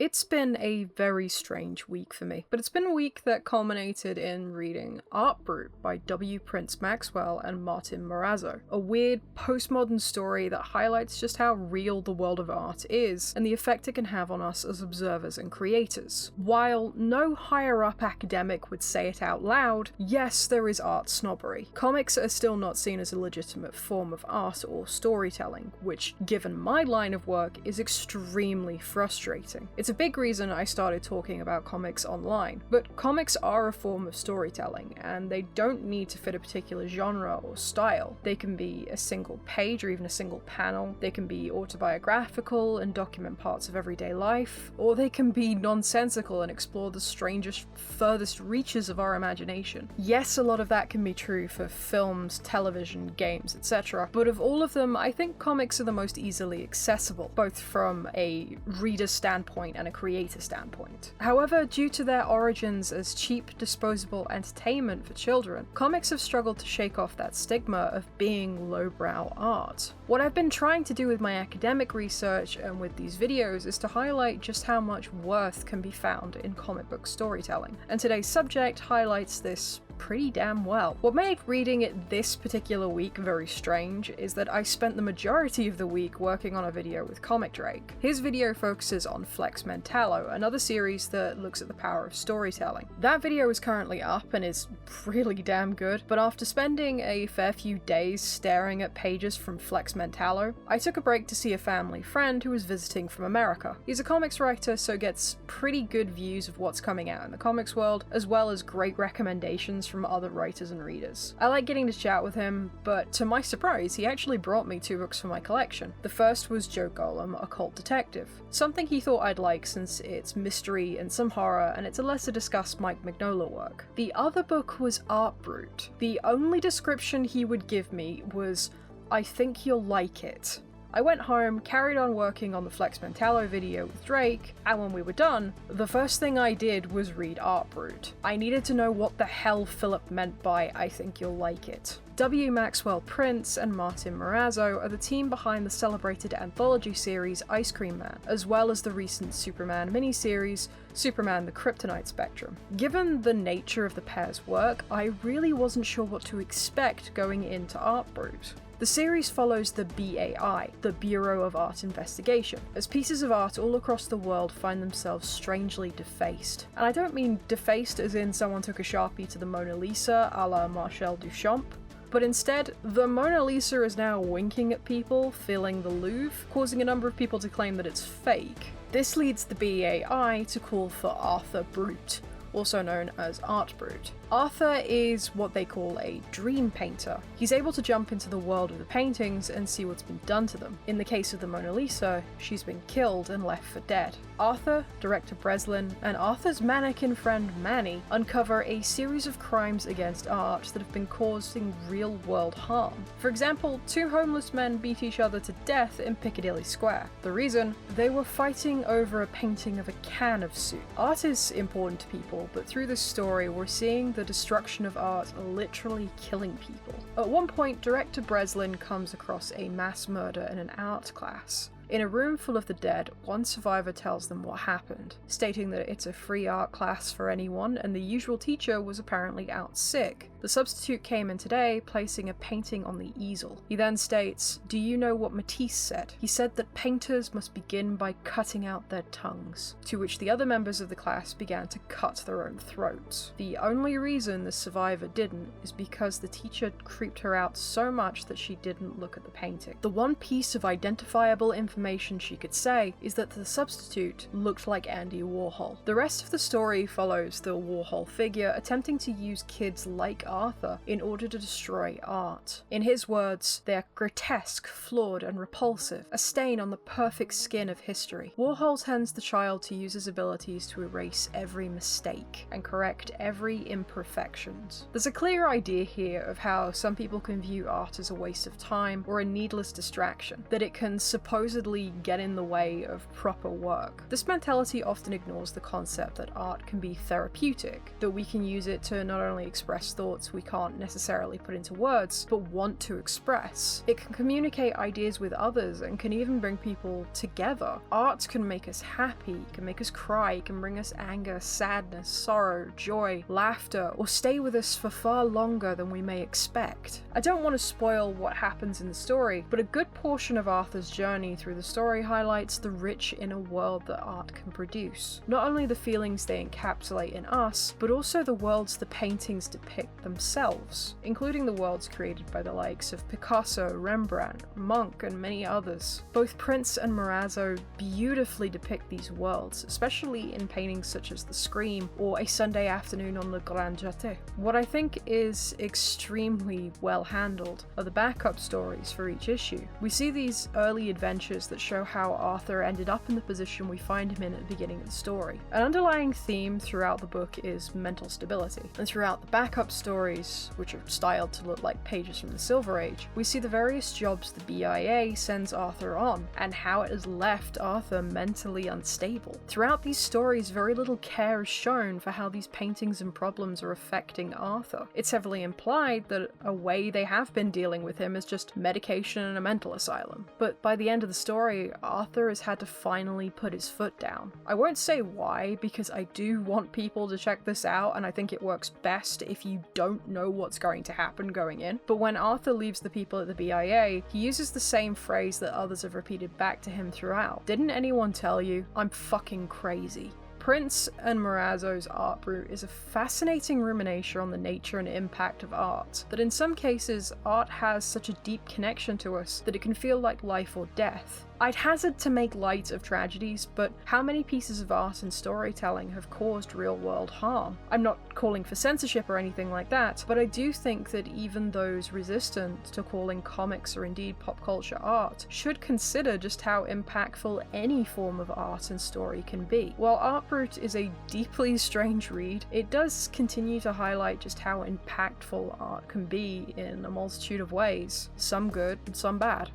It's been a very strange week for me, but it's been a week that culminated in reading Art Brut by W. Prince Maxwell and Martin Morazzo, a weird postmodern story that highlights just how real the world of art is and the effect it can have on us as observers and creators. While no higher up academic would say it out loud, yes, there is art snobbery. Comics are still not seen as a legitimate form of art or storytelling, which, given my line of work, is extremely frustrating. It's a big reason I started talking about comics online, but comics are a form of storytelling, and they don't need to fit a particular genre or style. They can be a single page or even a single panel, they can be autobiographical and document parts of everyday life, or they can be nonsensical and explore the strangest, furthest reaches of our imagination. Yes, a lot of that can be true for films, television, games, etc., but of all of them, I think comics are the most easily accessible, both from a reader standpoint and a creator standpoint. However, due to their origins as cheap, disposable entertainment for children, comics have struggled to shake off that stigma of being lowbrow art. What I've been trying to do with my academic research and with these videos is to highlight just how much worth can be found in comic book storytelling, and today's subject highlights this pretty damn well. What made reading it this particular week very strange is that I spent the majority of the week working on a video with Comic Drake. His video focuses on Flex Mentallo, another series that looks at the power of storytelling. That video is currently up and is really damn good, but after spending a fair few days staring at pages from Flex Mentallo, I took a break to see a family friend who was visiting from America. He's a comics writer, so gets pretty good views of what's coming out in the comics world, as well as great recommendations from other writers and readers. I like getting to chat with him, but to my surprise, he actually brought me 2 books for my collection. The first was Joe Golem, Occult Detective, something he thought I'd like since it's mystery and some horror, and it's a lesser discussed Mike Mignola work. The other book was Art Brut. The only description he would give me was, "I think you'll like it." I went home, carried on working on the Flex Mentallo video with Drake, and when we were done, the first thing I did was read Art Brut. I needed to know what the hell Philip meant by "I think you'll like it." W. Maxwell Prince and Martin Morazzo are the team behind the celebrated anthology series Ice Cream Man, as well as the recent Superman miniseries, Superman the Kryptonite Spectrum. Given the nature of the pair's work, I really wasn't sure what to expect going into Art Brut. The series follows the BAI, the Bureau of Art Investigation, as pieces of art all across the world find themselves strangely defaced. And I don't mean defaced as in someone took a Sharpie to the Mona Lisa a la Marcel Duchamp, but instead, the Mona Lisa is now winking at people, filling the Louvre, causing a number of people to claim that it's fake. This leads the BAI to call for Arthur Brut, also known as Art Brut. Arthur is what they call a dream painter. He's able to jump into the world of the paintings and see what's been done to them. In the case of the Mona Lisa, she's been killed and left for dead. Arthur, director Breslin, and Arthur's mannequin friend Manny uncover a series of crimes against art that have been causing real-world harm. For example, 2 homeless men beat each other to death in Piccadilly Square. The reason? They were fighting over a painting of a can of soup. Art is important to people, but through this story we're seeing the destruction of art literally killing people. At one point, director Breslin comes across a mass murder in an art class. In a room full of the dead, one survivor tells them what happened, stating that it's a free art class for anyone and the usual teacher was apparently out sick. The substitute came in today, placing a painting on the easel. He then states, "Do you know what Matisse said? He said that painters must begin by cutting out their tongues," to which the other members of the class began to cut their own throats. The only reason the survivor didn't is because the teacher creeped her out so much that she didn't look at the painting. The one piece of identifiable information she could say is that the substitute looked like Andy Warhol. The rest of the story follows the Warhol figure attempting to use kids like Arthur in order to destroy art. In his words, they are grotesque, flawed, and repulsive, a stain on the perfect skin of history. Warhol tends the child to use his abilities to erase every mistake and correct every imperfections. There's a clear idea here of how some people can view art as a waste of time or a needless distraction, that it can supposedly haphazardly get in the way of proper work. This mentality often ignores the concept that art can be therapeutic, that we can use it to not only express thoughts we can't necessarily put into words, but want to express. It can communicate ideas with others and can even bring people together. Art can make us happy, can make us cry, can bring us anger, sadness, sorrow, joy, laughter, or stay with us for far longer than we may expect. I don't want to spoil what happens in the story, but a good portion of Arthur's journey through the story highlights the rich inner world that art can produce. Not only the feelings they encapsulate in us, but also the worlds the paintings depict themselves, including the worlds created by the likes of Picasso, Rembrandt, Munch, and many others. Both Prince and Morazzo beautifully depict these worlds, especially in paintings such as The Scream or A Sunday Afternoon on the Grand Jeté. What I think is extremely well handled are the backup stories for each issue. We see these early adventures that show how Arthur ended up in the position we find him in at the beginning of the story. An underlying theme throughout the book is mental stability, and throughout the backup stories, which are styled to look like pages from the Silver Age, we see the various jobs the BIA sends Arthur on, and how it has left Arthur mentally unstable. Throughout these stories, very little care is shown for how these paintings and problems are affecting Arthur. It's heavily implied that a way they have been dealing with him is just medication and a mental asylum. But by the end of the story, Arthur has had to finally put his foot down. I won't say why, because I do want people to check this out, and I think it works best if you don't know what's going to happen going in. But when Arthur leaves the people at the BIA, he uses the same phrase that others have repeated back to him throughout. Didn't anyone tell you? I'm fucking crazy. Prince and Morazzo's Art Brut is a fascinating rumination on the nature and impact of art, that in some cases art has such a deep connection to us that it can feel like life or death. I'd hazard to make light of tragedies, but how many pieces of art and storytelling have caused real-world harm? I'm not calling for censorship or anything like that, but I do think that even those resistant to calling comics or indeed pop culture art should consider just how impactful any form of art and story can be. While Art Brut is a deeply strange read, it does continue to highlight just how impactful art can be in a multitude of ways, some good and some bad.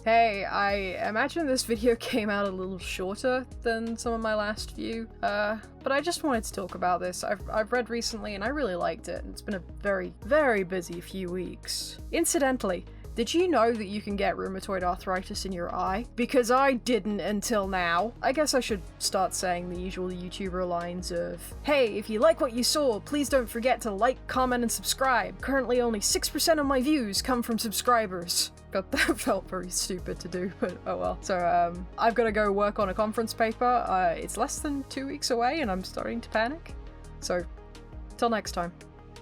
Hey, I imagine this video came out a little shorter than some of my last few, but I just wanted to talk about this. I've read recently and I really liked it, and it's been a very, very busy few weeks. Incidentally, did you know that you can get rheumatoid arthritis in your eye? Because I didn't until now. I guess I should start saying the usual YouTuber lines of, hey, if you like what you saw, please don't forget to like, comment, and subscribe. Currently only 6% of my views come from subscribers. God, that felt very stupid to do, but oh well. So, I've got to go work on a conference paper. It's less than 2 weeks away and I'm starting to panic. So, till next time.